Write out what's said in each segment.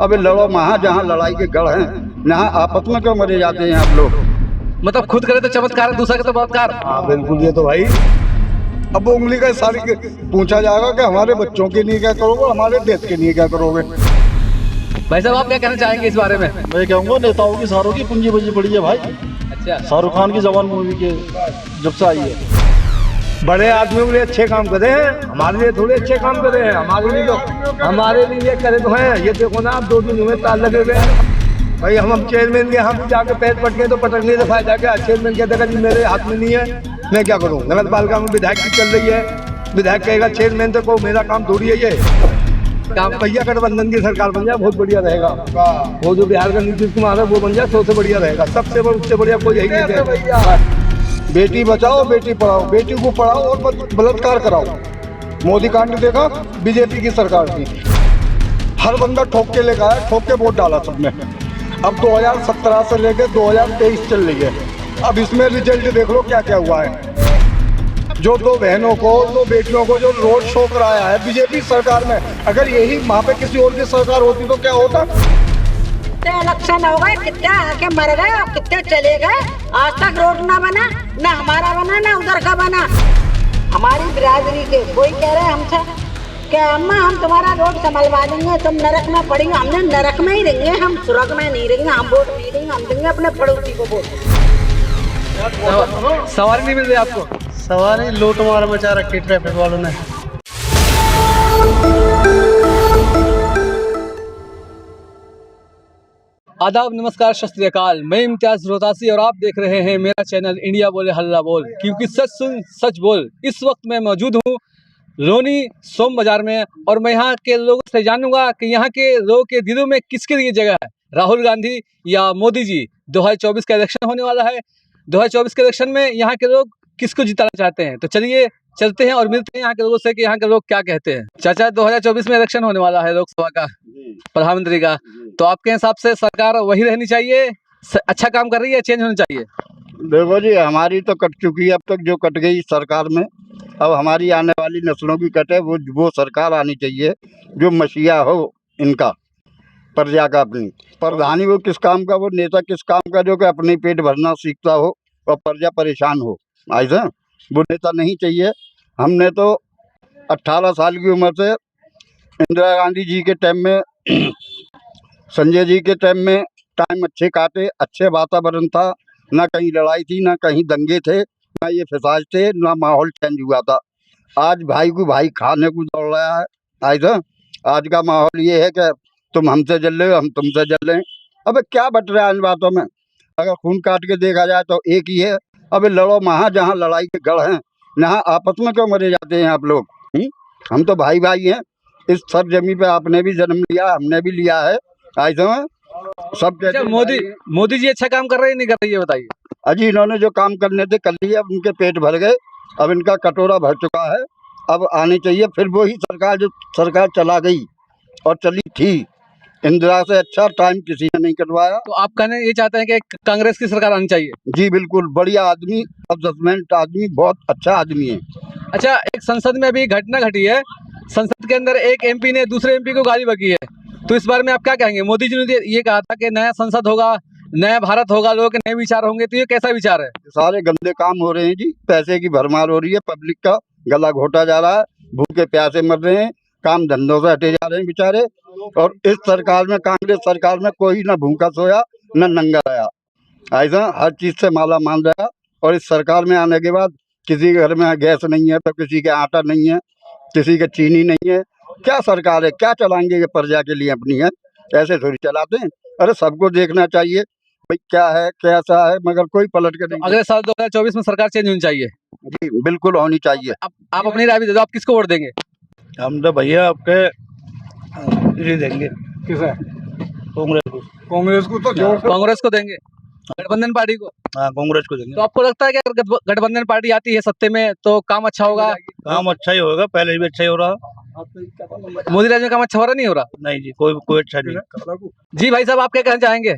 अबे लड़ो वहाँ जहाँ लड़ाई के गढ़ हैं, यहाँ आपस में क्यों मरे जाते हैं आप लोग। मतलब खुद करे तो चमत्कार, दूसरा के तो बलात्कार। हाँ बिल्कुल, ये तो भाई अब उंगली का सारी पूछा जाएगा कि हमारे बच्चों के लिए क्या करोगे, हमारे देश के लिए क्या करोगे। भाई साहब आप क्या कहना चाहेंगे इस बारे में? मैं कहूँगा नेताओं की सारों की पूंजी बजी पड़ी है भाई। अच्छा, शाहरुख खान की जवान मूवी के जब से आई है। बड़े आदमियों के लिए अच्छे काम करे हैं, हमारे लिए थोड़े अच्छे काम करे हैं। हमारे लिए करे तो हैं। ये देखो ना, आप 2 दिन हुए ताल लगे हुए हैं भाई। हम चेयरमैन के हम जाके पैर पटके तो पटकने से फायदा क्या। चेयरमैन कहते हैं जी मेरे हाथ में नहीं है, मैं क्या करूँ। नगर पालिका में विधायक की चल रही है, विधायक कहेगा चेयरमैन से को मेरा काम थोड़ी है ये काम। भैया गठबंधन की सरकार बन जाए बहुत बढ़िया रहेगा। वो जो बिहार का नीतीश कुमार है वो बन जाए सबसे बढ़िया रहेगा। सबसे उससे बढ़िया कोई यही नहीं है। बेटी बचाओ बेटी पढ़ाओ, बेटी को पढ़ाओ और बलात्कार कराओ। मोदी कांड देखा बीजेपी की सरकार की, हर बंदा ठोक के लेकर आया, ठोक के वोट डाला सबने। अब 2017 से लेकर 2023 चल रही है, अब इसमें रिजल्ट देख लो क्या क्या हुआ है। जो 2 बहनों को 2 बेटियों को जो रोड शो कराया है बीजेपी सरकार में, अगर यही वहाँ पे किसी और की सरकार होती तो क्या होता। कितने इलेक्शन हो गए, कितने आके मर गए और कितने चले गए, आज तक रोड ना बना, ना हमारा बना ना उधर का बना। हमारी बिरादरी के कोई कह रहे हमसे कि अम्मा हम तुम्हारा रोड संभलवा देंगे, तुम नरक में पड़ेंगे। हमने नरक में ही रहेंगे, हम स्वर्ग में नहीं रहेंगे। हम वोट नहीं देंगे, हम देंगे अपने पड़ोसी को वोट। सवारी नहीं मिल रही आपको? सवारी लूट मार मचा रखी ट्रैफिक वालों ने। आदाब, नमस्कार, सत श्री अकाल। मैं इम्तियाज रोहतासी और आप देख रहे हैं मेरा चैनल इंडिया बोले हल्ला बोल, क्योंकि सच सुन सच बोल। इस वक्त मैं मौजूद हूँ लोनी सोम बाजार में और मैं यहाँ के लोगों से जानूंगा कि यहाँ के लोगों के दिलों में किसके लिए जगह है, राहुल गांधी या मोदी जी। 2024 का इलेक्शन होने वाला है। 2024 के इलेक्शन में यहाँ के लोग किसको जिताना चाहते हैं, तो चलिए चलते हैं और मिलते हैं यहाँ के लोगों से कि यहाँ के लोग क्या कहते हैं। चाचा, 2024 में इलेक्शन होने वाला है लोकसभा का, प्रधानमंत्री का, तो आपके हिसाब से सरकार वही रहनी चाहिए, अच्छा काम कर रही है, चेंज होनी चाहिए? देखो जी, हमारी तो कट चुकी है अब तक, जो कट गई सरकार में। अब हमारी आने वाली नस्लों की कटे, वो सरकार आनी चाहिए जो मसीहा हो इनका, प्रजा का, अपनी प्रधानी वो किस काम का, वो नेता किस काम का, जो कि अपने पेट भरना सीखता हो और प्रजा परेशान हो। ऐसा वो नेता नहीं चाहिए। हमने तो 18 साल की उम्र से इंदिरा गांधी जी के टाइम में संजय जी के टाइम में टाइम अच्छे काटे, अच्छे वातावरण था, ना कहीं लड़ाई थी, ना कहीं दंगे थे, ना ये फिसाज थे, ना माहौल चेंज हुआ था। आज भाई को भाई खाने को दौड़ रहा है। आज का माहौल ये है कि तुम हमसे जल रहे हो, हम तुमसे जल रहे हैं। अबे क्या बट रहा है इन बातों में? अगर खून काट के देखा जाए तो एक ही है। अबे लड़ो वहाँ जहाँ लड़ाई के गढ़ हैं, यहाँ आपस में क्यों मरे जाते हैं आप लोग। हम तो भाई भाई हैं। इस सब जमीन पे आपने भी जन्म लिया, हमने भी लिया है। ऐसा सब कहते हैं मोदी जी अच्छा काम कर रहे हैं नहीं कर रही है, बताइए। अजी इन्होंने जो काम करने थे कर लिए, अब उनके पेट भर गए, अब इनका कटोरा भर चुका है। अब आनी चाहिए फिर वही सरकार जो सरकार चला गई और चली थी, इंदिरा से अच्छा टाइम किसी ने नहीं करवाया। तो आप कहने ये चाहते हैं कि कांग्रेस की सरकार आनी चाहिए? जी बिल्कुल, बढ़िया आदमी, एडजस्टमेंट आदमी, बहुत अच्छा आदमी है। अच्छा, एक संसद में अभी घटना घटी है, संसद के अंदर एक एमपी ने दूसरे एमपी को गाली बकी है, तो इस बारे में आप क्या कहेंगे? मोदी जी ने ये कहा था कि नया संसद होगा, नया भारत होगा, लोगों के नए विचार होंगे, तो ये कैसा विचार है? सारे गंदे काम हो रहे हैं जी, पैसे की भरमार हो रही है, पब्लिक का गला घोटा जा रहा है, भूखे प्यासे मर रहे हैं, काम धंधों से हटे जा रहे हैं बेचारे। और इस सरकार में, कांग्रेस सरकार में, कोई ना भूखा सोया न नंगा रहा। ऐसा हर चीज से माला माल रहा। और इस सरकार में आने के बाद किसी के घर में गैस नहीं है, तो किसी के आटा नहीं है, किसी के चीनी नहीं है। क्या सरकार है, क्या चलाएंगे ये प्रजा के लिए अपनी है? ऐसे थोड़ी चलाते हैं। अरे सबको देखना चाहिए भाई क्या है कैसा है, मगर कोई पलट के नहीं। अगले साल 2024 में सरकार चेंज होनी चाहिए? जी बिल्कुल होनी चाहिए। आप अपनी राय भी दे दो, आप किसको वोट देंगे? हम तो भैया आपके ये देंगे किसे? कांग्रेस को। कांग्रेस को तो जोर से कांग्रेस को देंगे, गठबंधन पार्टी को? हाँ, कांग्रेस को देंगे। तो आपको लगता है कि अगर गठबंधन पार्टी आती है सत्ते में तो काम अच्छा होगा? काम अच्छा ही होगा, पहले भी अच्छा ही हो रहा। मोदी राज में काम अच्छा हो रहा नहीं हो रहा? नहीं जी, कोई अच्छा नहीं। जी भाई साहब, आप क्या कहना चाहेंगे?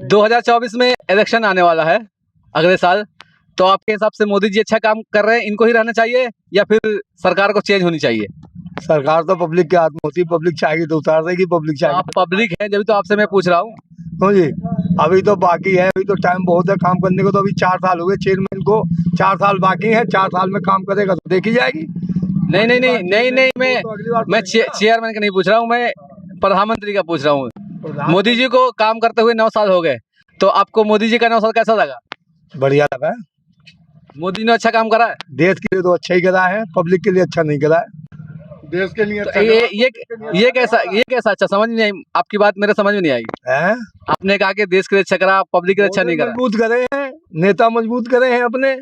2024 में इलेक्शन आने वाला है अगले साल, तो आपके हिसाब से मोदी जी अच्छा काम कर रहे हैं, इनको ही रहना चाहिए या फिर सरकार को चेंज होनी चाहिए? सरकार तो पब्लिक के हाथ में होती है, पब्लिक चाहेगी तो उतार देगी, पब्लिक तो चाहेगी आप पब्लिक है जब तो आपसे मैं पूछ रहा हूँ। तो जी। अभी तो बाकी है, अभी तो टाइम बहुत है काम करने को, तो अभी 4 साल हो गए चेयरमैन को, 4 साल बाकी है, 4 साल में काम करेगा तो देखी जाएगी। नहीं नहीं नहीं नहीं नहीं मैं चेयरमैन का नहीं पूछ रहा हूँ, मैं प्रधानमंत्री का पूछ रहा हूँ। मोदी जी को काम करते हुए 9 साल हो गए, तो आपको मोदी जी का 9 साल कैसा लगा? बढ़िया लगा है। मोदी ने अच्छा काम करा है? देश के लिए तो अच्छा ही करा है, पब्लिक के लिए अच्छा नहीं करा है। देश के लिए तो ये कैसा अच्छा, समझ नहीं आई आपकी बात, मेरे समझ में नहीं आई। है? आपने कहा कि देश के लिए अच्छा करा, पब्लिक के लिए अच्छा नहीं करा। मजबूत करे हैं, नेता मजबूत करे हैं अपने।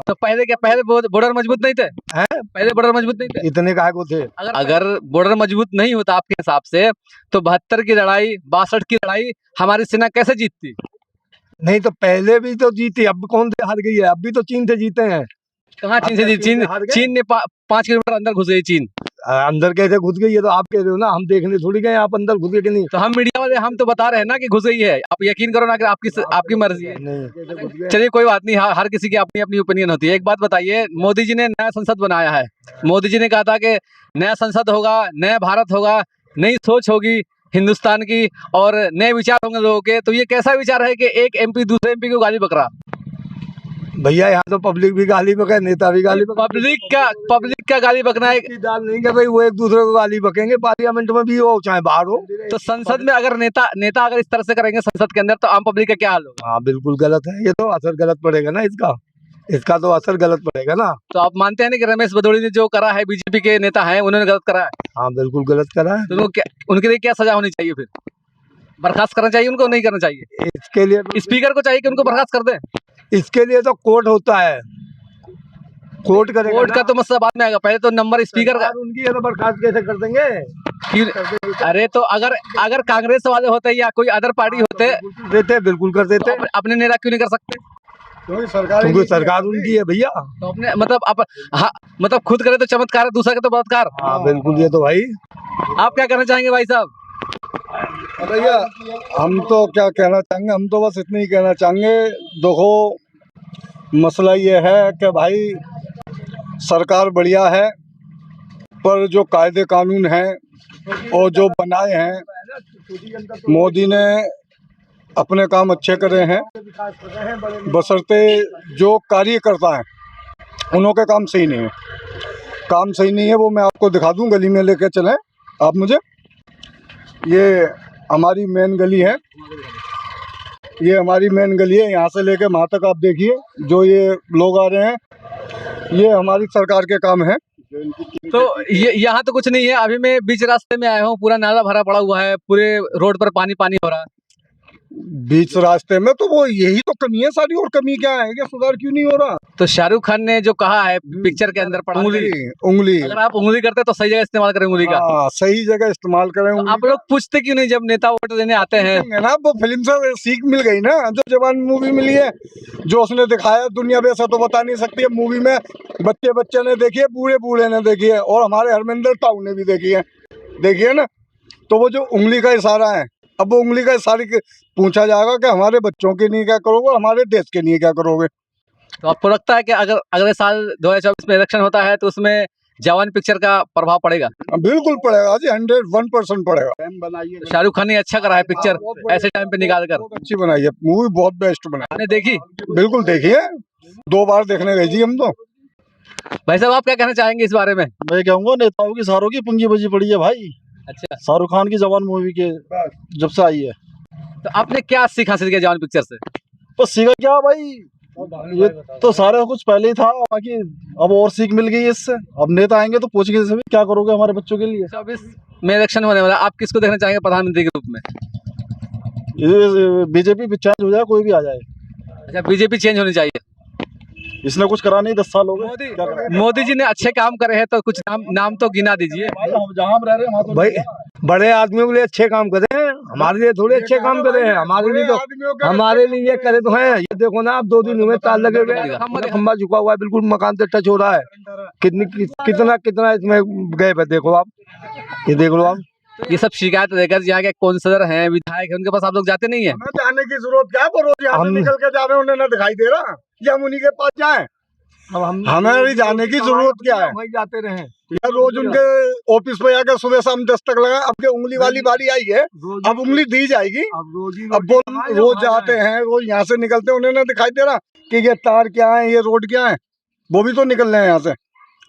तो पहले बॉर्डर मजबूत नहीं थे? हैं? पहले बॉर्डर मजबूत नहीं थे? इतने काहे को थे? अगर बॉर्डर मजबूत नहीं होता आपके हिसाब से, तो 72 की लड़ाई, 62 की लड़ाई हमारी सेना कैसे जीतती? नहीं तो पहले भी तो जीती, अब कौन से हार गई है? अब भी तो चीन से जीते हैं। कहाँ चीन से जीती? चीन ने 5 किलोमीटर अंदर घुस गई चीन। अंदर कैसे घुस गई है तो आप कह रहे हो ना, हम देखने थोड़ी गए आप अंदर घुस गए कि नहीं। तो हम मीडिया वाले हम तो बता रहे हैं ना कि घुस गई है, आप यकीन करो ना कि आपकी मर्जी है। नहीं चलिए कोई बात नहीं, हर किसी की अपनी अपनी ओपिनियन होती है। एक बात बताइए, मोदी जी ने नया संसद बनाया है, मोदी जी ने कहा था कि नया संसद होगा, नया भारत होगा, नई सोच होगी हिंदुस्तान की और नए विचार होंगे लोगों के। तो ये कैसा विचार है कि एक एमपी दूसरे एमपी को गाली बक रहा? भैया यहाँ तो पब्लिक भी गाली बके, नेता भी गाली बके। पब्लिक का गाली बकना है। दाल नहीं कर भाई, वो एक दूसरे को गाली बकेंगे, पार्लियामेंट में भी हो चाहे बाहर हो। तो संसद में अगर नेता अगर इस तरह से करेंगे संसद के अंदर, तो आम पब्लिक का क्या हाल होगा? हाँ बिल्कुल गलत है, ये तो असर गलत पड़ेगा ना इसका तो असर गलत पड़ेगा ना। तो आप मानते हैं ना कि रमेश भदौड़ी ने जो करा है, बीजेपी के नेता हैं, उन्होंने गलत करा है? हाँ बिल्कुल गलत करा है। तो उनके लिए क्या सजा होनी चाहिए? फिर बर्खास्त करना चाहिए उनको, नहीं करना चाहिए? इसके लिए स्पीकर को चाहिए कि उनको बर्खास्त कर दें? इसके लिए तो कोर्ट होता है, कोर्ट करेगा। कोर्ट का तो मसला बाद में आएगा, पहले तो नंबर स्पीकर का। उनकी है तो बर्खास्त कैसे कर देंगे? अरे तो अगर कांग्रेस वाले होते या कोई अदर पार्टी होते, देते बिल्कुल कर देते। तो अपने नेता क्यों नहीं कर सकते? क्योंकि सरकार उनकी है भैया। तो अपने मतलब खुद करे तो चमत्कार है, दूसरा के तो बलात्कार। हाँ बिल्कुल, ये तो भाई। आप क्या कहना चाहेंगे भाई साहब? भैया हम तो क्या कहना चाहेंगे, हम तो बस इतना ही कहना चाहेंगे, देखो मसला ये है कि भाई सरकार बढ़िया है, पर जो कायदे कानून हैं और जो बनाए हैं मोदी ने, अपने काम अच्छे करे हैं, बशर्ते जो कार्यकर्ता हैं उन्हों के काम सही नहीं है। काम सही नहीं है वो मैं आपको दिखा दूं, गली में लेके चलें आप मुझे। ये हमारी मेन गली है, ये हमारी मेन गली है, यहाँ से लेके वहाँ तक आप देखिए जो ये लोग आ रहे हैं, ये हमारी सरकार के काम है। तो ये यहाँ तो कुछ नहीं है, अभी मैं बीच रास्ते में आया हूँ, पूरा नाला भरा पड़ा हुआ है, पूरे रोड पर पानी पानी हो रहा है। बीच रास्ते में तो वो यही तो कमी है सारी, और कमी क्या है कि सुधार क्यों नहीं हो रहा? तो शाहरुख खान ने जो कहा है पिक्चर के अंदर पड़ा, उंगली अगर आप उंगली करते तो सही जगह इस्तेमाल करें उंगली का। हाँ, सही जगह इस्तेमाल करें। तो आप लोग पूछते क्यों नहीं जब नेता वोट देने आते हैं? ना वो फिल्म से सीख मिल गई ना, जो जवान मूवी मिली है, जो उसने दिखाया दुनिया में ऐसा तो बता नहीं सकती है। मूवी में बच्चे ने देखी है, बूढ़े ने देखी है, और हमारे हरमिंदर ताऊ ने भी देखी है ना। तो वो जो उंगली का इशारा है, अब वो उंगली का इशारा पूछा जाएगा कि हमारे बच्चों के लिए क्या करोगे, हमारे देश के लिए क्या करोगे। तो आपको लगता है कि अगर अगले साल 2024 में इलेक्शन होता है तो उसमें जवान पिक्चर का प्रभाव पड़ेगा? बिल्कुल पड़ेगा जी, 101% पड़ेगा। शाहरुख खान ने अच्छा करा है पिक्चर ऐसे टाइम पे निकाल कर। अच्छी बनाई है मूवी, बहुत बेस्ट बनाई। आपने देखी? बिल्कुल देखी है, 2 बार देखने गए जी हम तो। भाई साहब आप क्या कहना चाहेंगे इस बारे में? मैं कहूँगा नेताओं की सारों की पूंजी बजी पड़ी है भाई। अच्छा, शाहरुख खान की जवान मूवी के जब से आई है, तो आपने क्या सीख हासिल किया जवान पिक्चर से? तो सीखा क्या भाई, ये तो सारा कुछ पहले ही था, बाकी अब और सीख मिल गई है इससे। अब नेता आएंगे तो पूछेंगे सभी क्या करोगे हमारे बच्चों के लिए। 24 में इलेक्शन होने वाला, आप किसको देखना चाहेंगे प्रधानमंत्री के रूप में? ये बीजेपी भी चेंज हो जाए, कोई भी आ जाए। अच्छा, बीजेपी चेंज होनी चाहिए। इसने कुछ करा नहीं, 10 साल हो गए। मोदी जी ने अच्छे काम करे हैं, तो कुछ नाम तो गिना दीजिए। हम जहाँ हम रह रहे हैं वहाँ तो भाई बड़े आदमियों के लिए अच्छे काम करे हैं, हमारे लिए थोड़े अच्छे काम करे हैं। हमारे लिए ये करे तो हैं। ये देखो ना, आप 2 दिन हुए तार लगे हुए, खंबा झुका हुआ है, बिल्कुल मकान से टच हो रहा है। कितना इसमें गैप है, देखो आप, ये देख लो आप। ये सब शिकायत लेकर यहाँ के काउंसलर हैं, विधायक हैं, उनके पास आप लोग जाते नहीं है? जाने की जरूरत क्या है, वो रोज यहाँ से निकल के जा रहे हैं, उन्हें ना दिखाई दे रहा। या हम उन्हीं के पास जाएं? हमें अभी जाने की जरूरत क्या है? वहीं जाते रहे। या रोज उनके ऑफिस पे जाकर सुबह शाम दस्तक लगा। अब के उंगली वाली बारी आई है, अब उंगली दी जाएगी। अब वो रोज जाते हैं, रोज यहाँ से निकलते हैं, उन्हें ना दिखाई दे रहा कि ये तार क्या है, ये रोड क्या है? वो भी तो निकल रहे हैं यहाँ से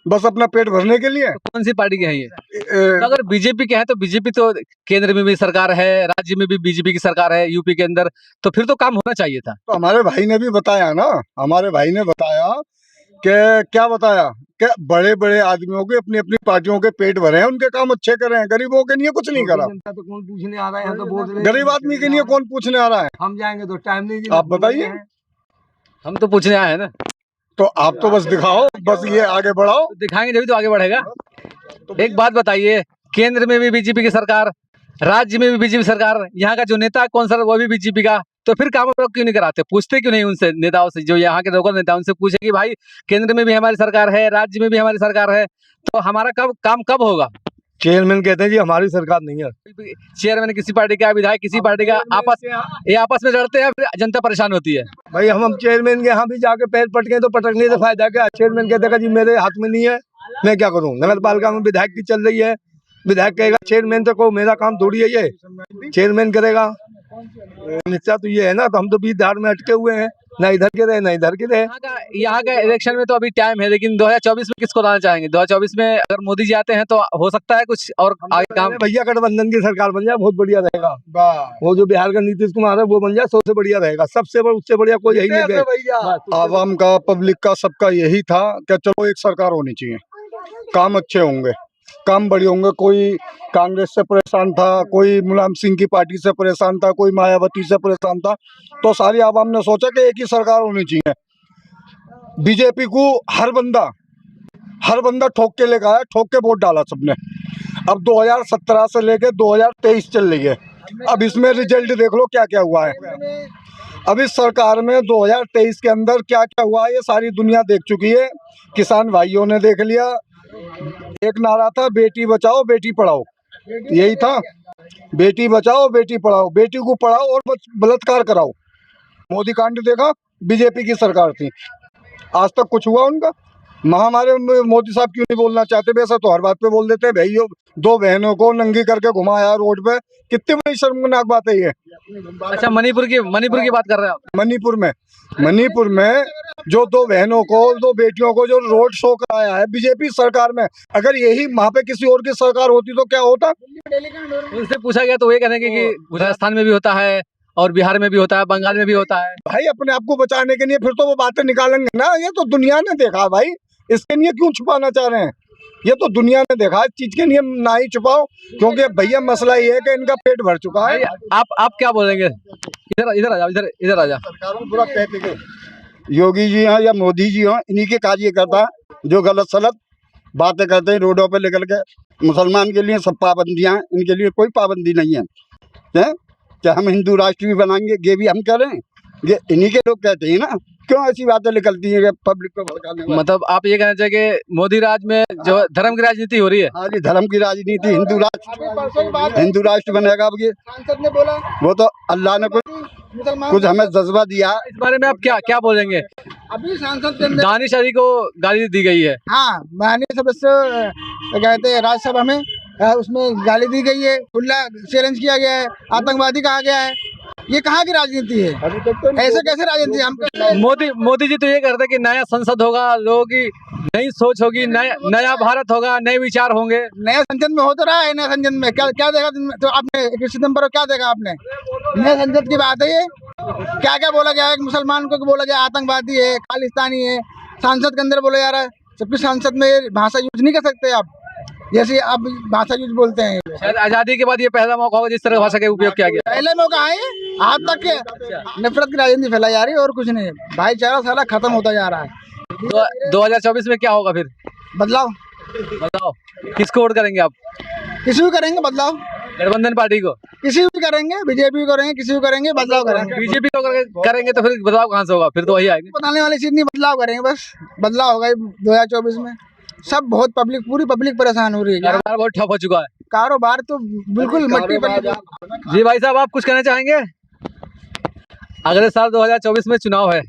बस अपना पेट भरने के लिए। कौन सी पार्टी के हैं ये? तो अगर बीजेपी के हैं तो बीजेपी तो केंद्र में भी सरकार है, राज्य में भी बीजेपी की सरकार है, यूपी के अंदर, तो फिर तो काम होना चाहिए था। तो हमारे भाई ने भी बताया ना, हमारे भाई ने बताया कि क्या बताया कि बड़े बड़े आदमियों के अपनी अपनी पार्टियों के पेट भरे हैं, उनके काम अच्छे करे हैं, गरीबों के लिए कुछ नहीं करा। तो कौन पूछने आ रहा है? यहाँ तो वोट गरीब आदमी के लिए कौन पूछने आ रहा है? हम जाएंगे तो टाइम नहीं। आप बताइए। हम तो पूछने आए हैं ना, तो आप तो बस दिखाओ, बस ये आगे बढ़ाओ। तो दिखाएंगे जब तो आगे बढ़ेगा। एक बात बताइए, केंद्र में भी बीजेपी की सरकार, राज्य में भी बीजेपी सरकार, यहाँ का जो नेता है कौन सा वो भी बीजेपी का, तो फिर काम क्यों नहीं कराते? पूछते क्यों नहीं उनसे, नेताओं से, जो यहाँ के लोकल नेता, उनसे पूछे कि भाई केंद्र में भी हमारी सरकार है, राज्य में भी हमारी सरकार है, तो हमारा काम कब होगा? चेयरमैन कहते हैं जी हमारी सरकार नहीं है। चेयरमैन किसी पार्टी का, विधायक किसी पार्टी का, आपस में लड़ते हैं, फिर जनता परेशान होती है। भाई हम चेयरमैन के यहाँ भी जाके पैर पटके तो पटकने से फायदा क्या? चेयरमैन कहते हैं जी मेरे हाथ में नहीं है, मैं क्या करूँ? नगर पालिका में विधायक की चल रही है, विधायक कहेगा चेयरमैन तो को मेरा काम थोड़ी है, ये चेयरमैन करेगा। समस्या तो ये है ना, तो हम तो बीच धार में अटके हुए हैं, ना इधर के रहे ना इधर के रहे। यहाँ का इलेक्शन में तो अभी टाइम है, लेकिन 2024 में किसको लाना चाहेंगे? 2024 में अगर मोदी जी आते हैं तो हो सकता है कुछ और आगे काम। भैया गठबंधन की सरकार बन जाए, बहुत बढ़िया रहेगा। वो जो बिहार का नीतीश कुमार है वो बन जाए, सबसे बढ़िया रहेगा। सबसे उससे बढ़िया कोई यही नहीं है। आवाम का, पब्लिक का, सबका यही था कि चलो एक सरकार होनी चाहिए, काम अच्छे होंगे, काम बड़े होंगे। कोई कांग्रेस से परेशान था, कोई मुलायम सिंह की पार्टी से परेशान था, कोई मायावती से परेशान था, तो सारी आवाम ने सोचा कि एक ही सरकार होनी चाहिए। बीजेपी को हर बंदा ठोक के लेकर आया, ठोक के वोट डाला सबने। अब 2017 से लेके 2023 चल रही है, अब इसमें रिजल्ट देख लो क्या क्या हुआ है। अब इस सरकार में 2023 के अंदर क्या क्या हुआ है ये सारी दुनिया देख चुकी है, किसान भाइयों ने देख लिया। एक नारा था बेटी बचाओ बेटी पढ़ाओ, यही था, बेटी बचाओ बेटी पढ़ाओ, बेटी को पढ़ाओ और बलात्कार कराओ। मोदी कांड देखा, बीजेपी की सरकार थी, आज तक कुछ हुआ उनका? महामारी में मोदी साहब क्यों नहीं बोलना चाहते? वैसा तो हर बात पे बोल देते हैं। भाई दो बहनों को नंगी करके घुमाया रोड पे, कितनी बड़ी शर्मनाक बात है ये। अच्छा, मणिपुर की बात कर रहे हैं आप? मणिपुर में जो दो बहनों को, दो बेटियों को जो रोड शो कराया है बीजेपी सरकार में, अगर यही वहाँ पे किसी और की सरकार होती तो क्या होता? उनसे पूछा गया तो वे कहने कि राजस्थान में भी होता है और बिहार में भी होता है, बंगाल में भी होता है। भाई अपने आप को बचाने के लिए फिर तो वो बातें निकालेंगे ना, ये तो दुनिया ने देखा भाई, इसके लिए क्यों छुपाना चाह रहे हैं? ये तो दुनिया ने देखा, इस चीज के लिए ना ही छुपाओ, क्योंकि भैया मसला ये है कि इनका पेट भर चुका है। आप क्या बोलेंगे? इधर आ जाओ, इधर आ जाओ। योगी जी हैं या मोदी जी हैं, इन्हीं के कार्यकर्ता जो गलत सलत बातें करते हैं रोडों पे निकल के। मुसलमान के लिए सब पाबंदियां हैं, इनके लिए कोई पाबंदी नहीं है। क्या हम हिंदू राष्ट्र भी बनाएंगे, ये भी हम करें? ये इन्हीं के लोग कहते हैं ना, क्यों ऐसी बातें निकलती हैं पब्लिक को भड़काने वाली? मतलब आप ये कहना चाहिए कि मोदी राज में जो धर्म की राजनीति हो रही है? हाँ जी, धर्म की राजनीति, हिंदू राष्ट्र बनेगा। अब ये सांसद ने बोला, वो तो अल्लाह ने कुछ हमें जज्बा दिया। इस बारे में आप क्या बोलेंगे? अभी सांसद के दानिश अली को गाली दी गई है। हाँ, माननीय सदस्य कहते हैं राज्यसभा में, उसमें गाली दी गई है, खुला चैलेंज किया गया है, आतंकवादी कहा गया है। ये कहाँ की राजनीति है? ऐसे कैसे राजनीति? हम मोदी जी तो ये कहते हैं कि नया संसद होगा, लोगों की नई सोच होगी, नया भारत होगा, नए विचार होंगे। नया संसद में हो तो रहा है, नया संसद में क्या देखा तो आपने 21 सितंबर को क्या देखा आपने? नया संसद की बात है ये। क्या क्या बोला गया है? मुसलमान को बोला गया आतंकवादी है, खालिस्तानी है, सांसद के अंदर बोला जा रहा है। जबकि सांसद में भाषा यूज नहीं कर सकते आप, जैसे आप भाषा यूज बोलते हैं। शायद आजादी के बाद ये पहला मौका होगा जिस तरह भाषा का उपयोग किया गया। पहले मौका है, आज तक के नफरत की राजनीति फैलाई जा रही है और कुछ नहीं। भाईचारा सारा खत्म होता जा रहा है। 2024 में क्या होगा फिर? बदलाव। बताओ, किसको वोट करेंगे आप? किसी को करेंगे बदलाव, गठबंधन पार्टी को? किसी को करेंगे, बीजेपी को करेंगे, किसी को करेंगे, बदलाव करेंगे। बीजेपी को करेंगे तो फिर बदलाव कहाँ से होगा? फिर तो वही आएंगे। बताने वाली चीज नहीं, बदलाव करेंगे, बस बदलाव होगा 2024 में। सब बहुत पूरी पब्लिक परेशान हो रही है। कारोबार बहुत ठप हो चुका है। कारोबार तो बिल्कुल मट्टी पर। जी भाई साहब, आप कुछ कहना चाहेंगे? अगले साल 2024 में चुनाव है,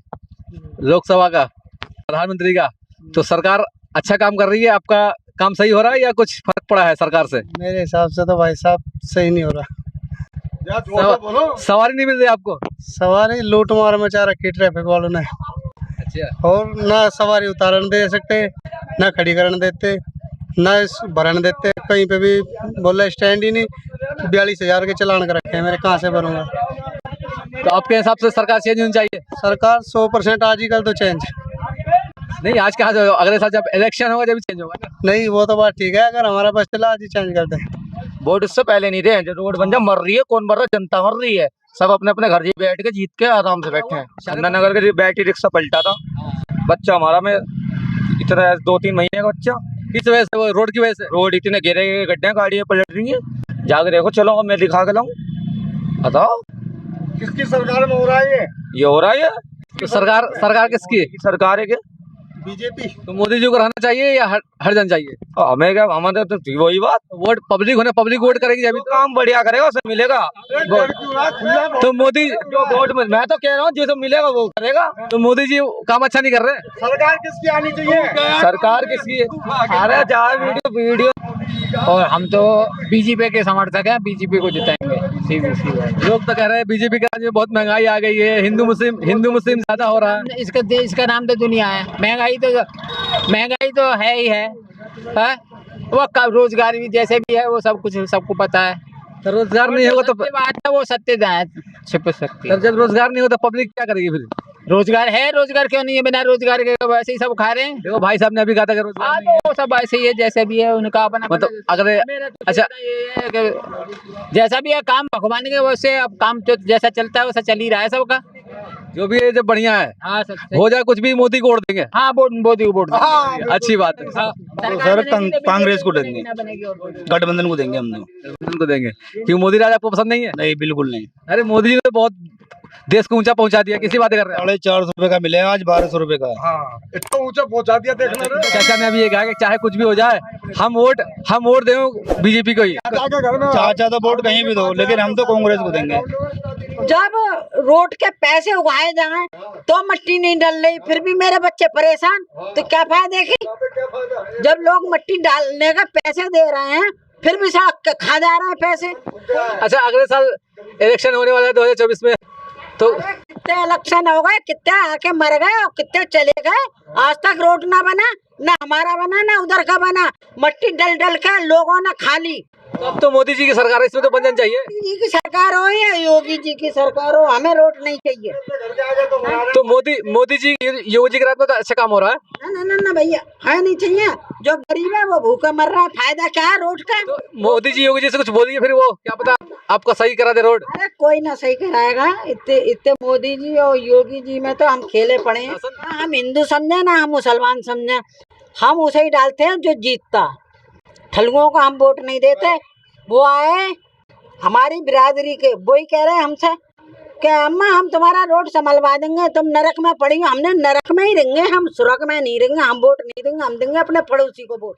लोकसभा का, प्रधानमंत्री का, तो सरकार अच्छा काम कर रही है? आपका काम सही हो रहा है या कुछ फर्क पड़ा है सरकार से? मेरे हिसाब से तो भाई साहब सही नहीं हो रहा। सवारी नहीं मिल रही आपको? सवारी लूट मार मचा रखी ट्रैफिक वालों ने, अच्छा, और ना सवारी उतारन दे सकते, ना खड़ी करने देते, ना भरन देते। कहीं पे भी बोला स्टैंड ही नहीं। 42,000 के चालान कर रखे हैं मेरे, कहाँ से भरूंगा। तो आपके हिसाब से सरकार चेंज होनी चाहिए? सरकार 100% आज ही कल तो चेंज नहीं, आज कहाँ से? अगले साल जब इलेक्शन होगा जब चेंज होगा ना। नहीं, वो तो बात ठीक है, अगर हमारा बस चला आज ही चेंज कर दे। वोट इससे पहले नहीं थे, जो रोड बन जा मर रही है, कौन मर रहा है? जनता मर रही है। सब अपने अपने घर बैठ के जीत के आराम से बैठे हैं। चंदननगर के बैटरी रिक्शा पलटा था, बच्चा हमारा में इतना 2-3 महीने का बच्चा। किस वजह से? वो रोड की वजह से? रोड इतने घेरे गड्ढे, गाड़ियाँ पलट रही है। जाके देखो, चलो अब मैं दिखा के लाऊं, बताओ किसकी सरकार में हो रहा है ये हो रहा है? तो सरकार किसकी है? सरकार है क्या? बीजेपी। तो मोदी जी को रहना चाहिए या हट जाना चाहिए? हमें क्या, हमारे तो वही बात। वोट पब्लिक होने, पब्लिक वोट करेगी जब जो काम बढ़िया करेगा उसे मिलेगा। तो मोदी, जो वोट में मैं तो कह रहा हूँ जिसे मिलेगा वो करेगा। तो मोदी जी काम अच्छा नहीं कर रहे? सरकार किसकी आनी चाहिए? सरकार किसकी है? अरे जाए वीडियो। और हम तो बीजेपी के समर्थक हैं, बीजेपी को जिताएंगे। सीधी सी बात। लोग तो कह रहे हैं बीजेपी का जो बहुत महंगाई आ गई है, हिंदू मुस्लिम ज्यादा हो रहा है। इसका देश का नाम तो दुनिया है। महंगाई तो है ही है, वो रोजगार भी जैसे भी है वो सब कुछ सबको पता है। तो रोजगार नहीं होगा तो सत्य बात है, वो सत्य छिप सकती है। जब रोजगार नहीं होता पब्लिक क्या करेगी फिर? रोजगार है, रोजगार क्यों नहीं है? बिना रोजगार के वैसे ही सब खा रहे हैं। देखो भाई साहब ने अभी कहा था कि रोजगार हाँ, नहीं है। तो वो सब ऐसे ही है, जैसे भी है उनका अपना मतलब अगर मेरा तो अच्छा, कहना ये है कि जैसा भी है काम भगवान के, वैसे अब काम जो जैसा चलता है वैसा चल ही रहा है सबका। जो भी है जब बढ़िया है, हाँ सब हो जाए कुछ भी मोदी को वोट देंगे। हाँ, मोदी को वोट देंगे। अच्छी बात है। सरकार बनेगी तो कांग्रेस को बीजेपी देंगे। ना बनेगी और वोट देंगे। गठबंधन को देंगे हम उनको देंगे क्यों? मोदी राज आपको पसंद नहीं है? नहीं, बिल्कुल नहीं। अरे मोदी जी ने तो बहुत देश को ऊंचा पहुंचा दिया, किसी बात कर रहे हैं? 450 रुपए का मिले, आज 1200 रुपए का। हाँ, इतना ऊंचा पहुंचा दिया, देखना रे। चाचा ने अभी ये कहा कि चाहे कुछ भी हो जाए हम वोट दें बीजेपी को ही। चाचा तो वोट कहीं भी दो, लेकिन हम तो कांग्रेस को देंगे। जब रोड के पैसे उगाए जाए तो मिट्टी नहीं डल रही, फिर भी मेरे बच्चे परेशान, तो क्या फायदे की? जब लोग मिट्टी डालने का पैसे दे रहे हैं फिर भी सड़क खा जा रहे हैं पैसे। अच्छा, अगले साल इलेक्शन होने वाला है 2024 में, तो कितने इलेक्शन हो गए, कितने आके मर गए और कितने चले गए, आज तक रोड ना बना, ना हमारा बना ना उधर का बना, मिट्टी डल डल के लोगों ने खा ली। अब तो मोदी जी की सरकार है, इसमें तो बन जाना चाहिए। मोदी जी की सरकार हो या योगी जी की सरकार हो, हमें रोड नहीं चाहिए। तो मोदी जी योगी जी के रात में तो अच्छा काम हो रहा है। ना ना ना भैया, है नहीं चाहिए। जो गरीब है वो भूखा मर रहा है, फायदा क्या है रोड का? तो मोदी जी योगी जी से कुछ बोलिए, फिर वो क्या पता आपका सही करा दे रोड। अरे कोई ना सही कराएगा। इतने मोदी जी और योगी जी में तो हम खेले पड़े हैं। ना हम हिंदू समझे ना हम मुसलमान समझे, हम उसे ही डालते हैं जो जीतता। ठलुओं को हम वोट नहीं देते। वो आए हमारी बिरादरी के, वही कह रहे हैं हमसे कि अम्मा हम तुम्हारा रोड संभलवा देंगे, तुम नरक में पड़ेंगे। हमने नरक में ही रहेंगे, हम स्वर्ग में नहीं रहेंगे। हम वोट नहीं देंगे, हम देंगे अपने पड़ोसी को वोट।